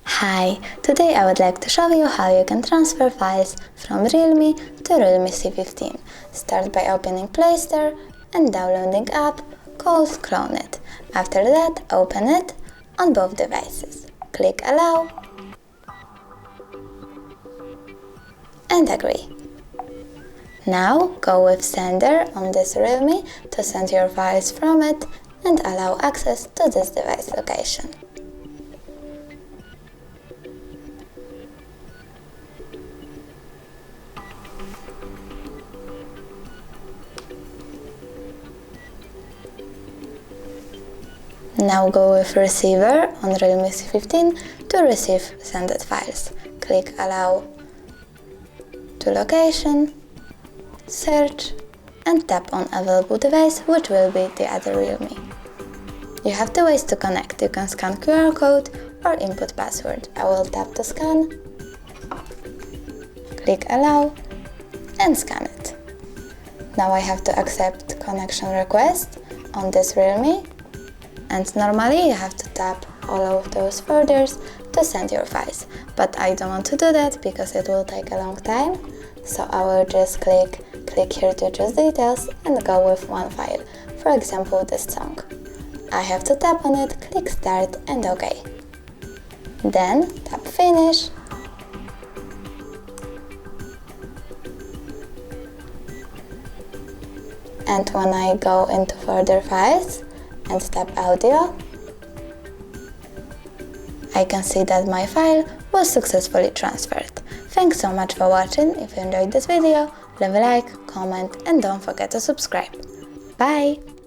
Hi, today I would like to show you how you can transfer files from Realme to Realme C15. Start by opening Play Store and downloading app called CLONEit. After that, open it on both devices. Click Allow and agree. Now go with Sender on this Realme to send your files from it and allow access to this device location. Now go with Receiver on Realme C15 to receive sent files. Click Allow to Location, Search and tap on available device, which will be the other Realme. You have two ways to connect. You can scan QR code or input password. I will tap to scan, click Allow and scan it. Now I have to accept connection request on this Realme. And normally you have to tap all of those folders to send your files. But I don't want to do that because it will take a long time. So I will just click here to choose details and go with one file. For example, this song. I have to tap on it, click Start and OK. Then tap Finish. And when I go into further files, and tap Audio, I can see that my file was successfully transferred. Thanks so much for watching. If you enjoyed this video, leave a like, comment and don't forget to subscribe. Bye!